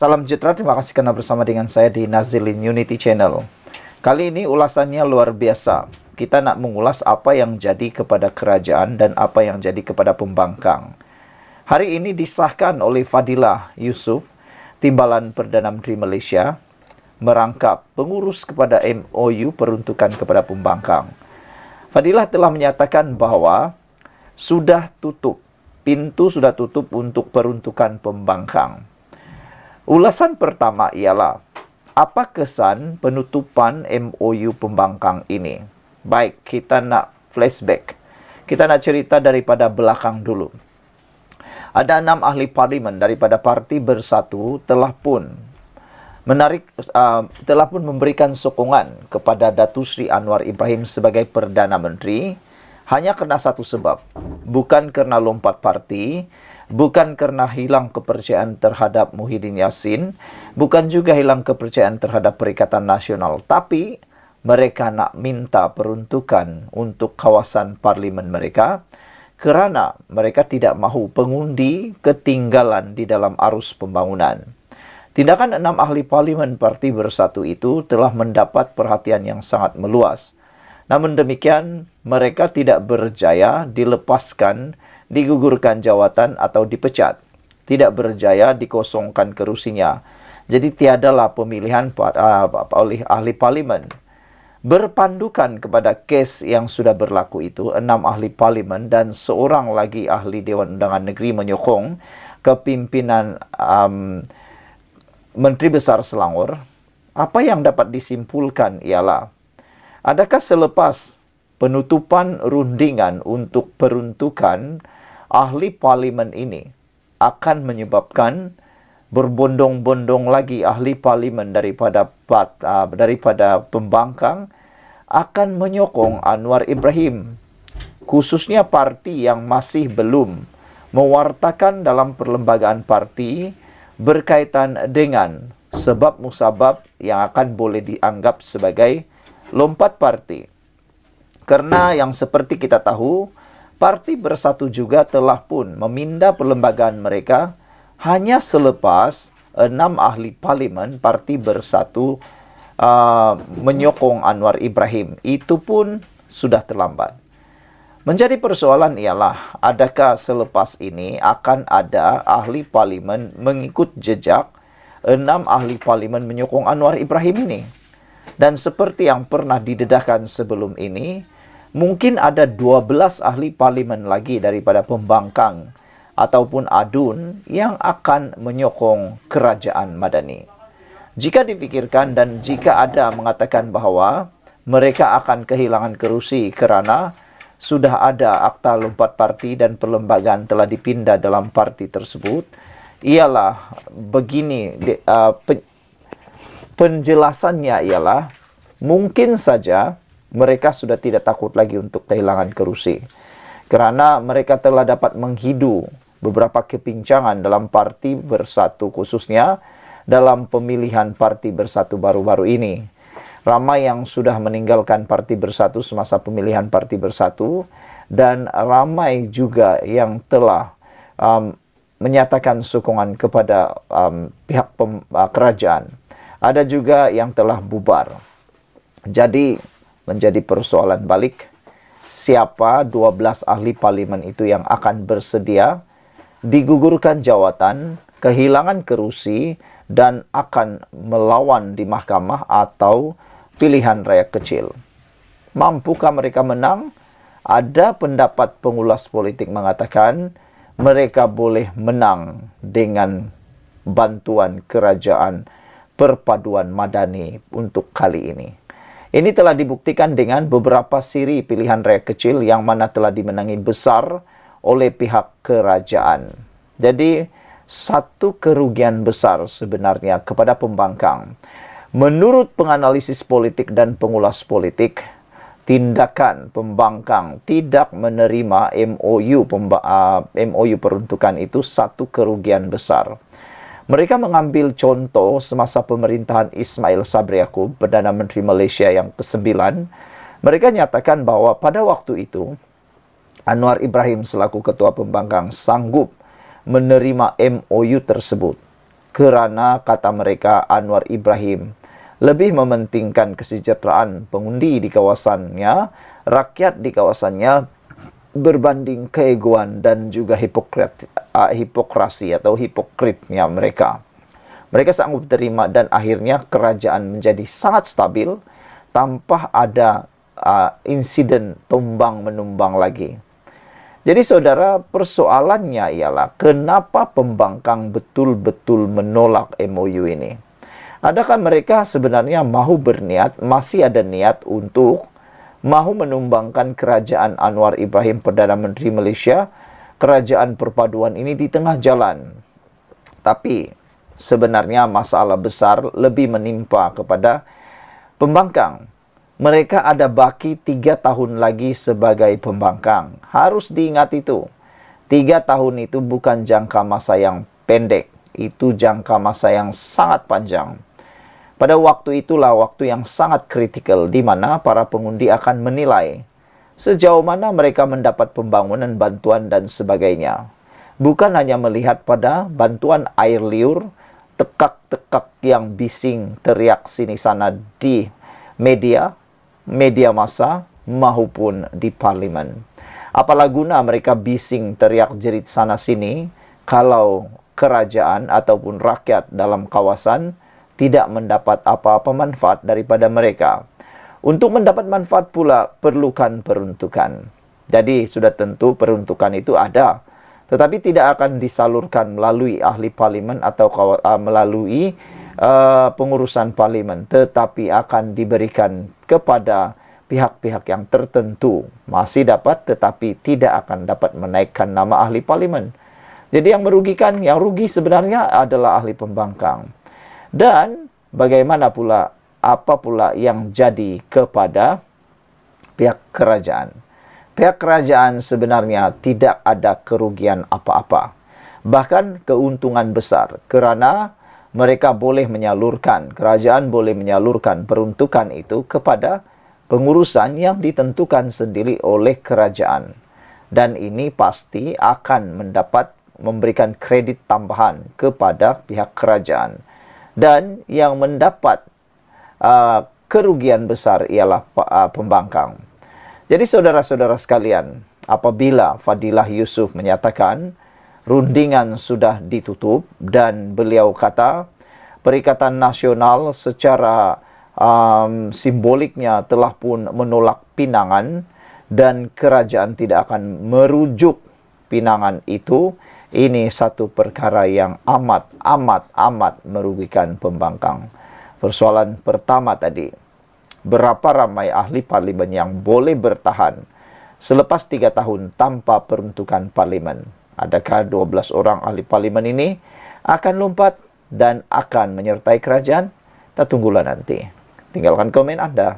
Salam sejahtera, terima kasih karena bersama dengan saya di Nazilin Unity Channel. Kali ini ulasannya luar biasa. Kita nak mengulas apa yang jadi kepada kerajaan dan apa yang jadi kepada pembangkang. Hari ini disahkan oleh Fadilah Yusof, Timbalan Perdana Menteri Malaysia, merangkap pengurus kepada MOU peruntukan kepada pembangkang. Fadilah telah menyatakan bahawa pintu sudah tutup untuk peruntukan pembangkang. Ulasan pertama ialah, apa kesan penutupan MOU pembangkang ini? Baik, kita nak flashback. Kita nak cerita daripada belakang dulu. Ada 6 ahli parlimen daripada Parti Bersatu telah pun memberikan sokongan kepada Datuk Seri Anwar Ibrahim sebagai Perdana Menteri hanya kerana satu sebab. Bukan kerana lompat parti, bukan kerana hilang kepercayaan terhadap Muhyiddin Yassin, bukan juga hilang kepercayaan terhadap Perikatan Nasional, tapi mereka nak minta peruntukan untuk kawasan parlimen mereka kerana mereka tidak mahu pengundi ketinggalan di dalam arus pembangunan. Tindakan 6 ahli parlimen Parti Bersatu itu telah mendapat perhatian yang sangat meluas. Namun demikian, mereka tidak berjaya dilepaskan, digugurkan jawatan atau dipecat. Tidak berjaya dikosongkan kerusinya. Jadi tiadalah pemilihan oleh ahli parlimen. Berpandukan kepada kes yang sudah berlaku itu, 6 ahli parlimen dan seorang lagi ahli Dewan Undangan Negeri menyokong kepimpinan Menteri Besar Selangor. Apa yang dapat disimpulkan ialah, adakah selepas penutupan rundingan untuk peruntukan ahli parlimen ini akan menyebabkan berbondong-bondong lagi ahli parlimen daripada pembangkang akan menyokong Anwar Ibrahim, khususnya parti yang masih belum mewartakan dalam perlembagaan parti berkaitan dengan sebab musabab yang akan boleh dianggap sebagai lompat parti. Kerana yang seperti kita tahu, Parti Bersatu juga telah pun memindah perlembagaan mereka hanya selepas 6 ahli parlimen Parti Bersatu menyokong Anwar Ibrahim. Itu pun sudah terlambat. Menjadi persoalan ialah, adakah selepas ini akan ada ahli parlimen mengikut jejak 6 ahli parlimen menyokong Anwar Ibrahim ini? Dan seperti yang pernah didedahkan sebelum ini, mungkin ada 12 ahli parlimen lagi daripada pembangkang ataupun adun yang akan menyokong kerajaan Madani. Jika dipikirkan dan jika ada mengatakan bahawa mereka akan kehilangan kerusi kerana sudah ada akta lompat parti dan perlembagaan telah dipindah dalam parti tersebut, ialah begini, penjelasannya ialah mungkin saja mereka sudah tidak takut lagi untuk kehilangan kerusi kerana mereka telah dapat menghidu beberapa kepincangan dalam Parti Bersatu, khususnya dalam pemilihan Parti Bersatu baru-baru ini. Ramai yang sudah meninggalkan Parti Bersatu semasa pemilihan Parti Bersatu dan ramai juga yang telah menyatakan sokongan kepada pihak kerajaan. Ada juga yang telah bubar. Jadi, menjadi persoalan balik, siapa 12 ahli parlimen itu yang akan bersedia digugurkan jawatan, kehilangan kerusi, dan akan melawan di mahkamah atau pilihan raya kecil. Mampukah mereka menang? Ada pendapat pengulas politik mengatakan mereka boleh menang dengan bantuan kerajaan perpaduan Madani untuk kali ini. Ini telah dibuktikan dengan beberapa siri pilihan raya kecil yang mana telah dimenangi besar oleh pihak kerajaan. Jadi, satu kerugian besar sebenarnya kepada pembangkang. Menurut penganalisis politik dan pengulas politik, tindakan pembangkang tidak menerima MOU peruntukan itu satu kerugian besar. Mereka mengambil contoh semasa pemerintahan Ismail Sabri Yaakob, Perdana Menteri Malaysia yang ke-9. Mereka nyatakan bahawa pada waktu itu, Anwar Ibrahim selaku ketua pembangkang sanggup menerima MOU tersebut. kerana kata mereka Anwar Ibrahim lebih mementingkan kesejahteraan pengundi di kawasannya, rakyat di kawasannya, berbanding keegoan dan juga hipokrasi atau hipokritnya mereka. Mereka sanggup terima dan akhirnya kerajaan menjadi sangat stabil tanpa ada insiden tumbang-menumbang lagi. Jadi saudara, persoalannya ialah kenapa pembangkang betul-betul menolak MOU ini? Adakah mereka sebenarnya mahu berniat, masih ada niat untuk mahu menumbangkan kerajaan Anwar Ibrahim Perdana Menteri Malaysia, kerajaan perpaduan ini di tengah jalan? Tapi sebenarnya masalah besar lebih menimpa kepada pembangkang. Mereka ada baki 3 tahun lagi sebagai pembangkang. Harus diingat itu. 3 tahun itu bukan jangka masa yang pendek. Itu jangka masa yang sangat panjang. Pada waktu itulah waktu yang sangat kritikal di mana para pengundi akan menilai sejauh mana mereka mendapat pembangunan, bantuan dan sebagainya. Bukan hanya melihat pada bantuan air liur, tekak-tekak yang bising teriak sini sana di media massa maupun di parlimen. Apalah guna mereka bising teriak jerit sana sini kalau kerajaan ataupun rakyat dalam kawasan tidak mendapat apa-apa manfaat daripada mereka. Untuk mendapat manfaat pula perlukan peruntukan. Jadi sudah tentu peruntukan itu ada, tetapi tidak akan disalurkan melalui ahli parlimen atau melalui pengurusan parlimen, tetapi akan diberikan kepada pihak-pihak yang tertentu. Masih dapat, tetapi tidak akan dapat menaikkan nama ahli parlimen. Jadi yang merugikan, yang rugi sebenarnya adalah ahli pembangkang. Dan bagaimana pula, apa pula yang jadi kepada pihak kerajaan? Pihak kerajaan sebenarnya tidak ada kerugian apa-apa. Bahkan keuntungan besar kerana mereka boleh menyalurkan, kerajaan boleh menyalurkan peruntukan itu kepada pengurusan yang ditentukan sendiri oleh kerajaan. Dan ini pasti akan memberikan kredit tambahan kepada pihak kerajaan. Dan yang mendapat kerugian besar ialah pembangkang. Jadi saudara-saudara sekalian, apabila Fadilah Yusof menyatakan rundingan sudah ditutup dan beliau kata Perikatan Nasional secara simboliknya telah pun menolak pinangan dan kerajaan tidak akan merujuk pinangan itu, ini satu perkara yang amat merugikan pembangkang. Persoalan pertama tadi, berapa ramai ahli parlimen yang boleh bertahan selepas 3 tahun tanpa peruntukan parlimen? Adakah 12 orang ahli parlimen ini akan lompat dan akan menyertai kerajaan? Kita tunggulah nanti. Tinggalkan komen Anda.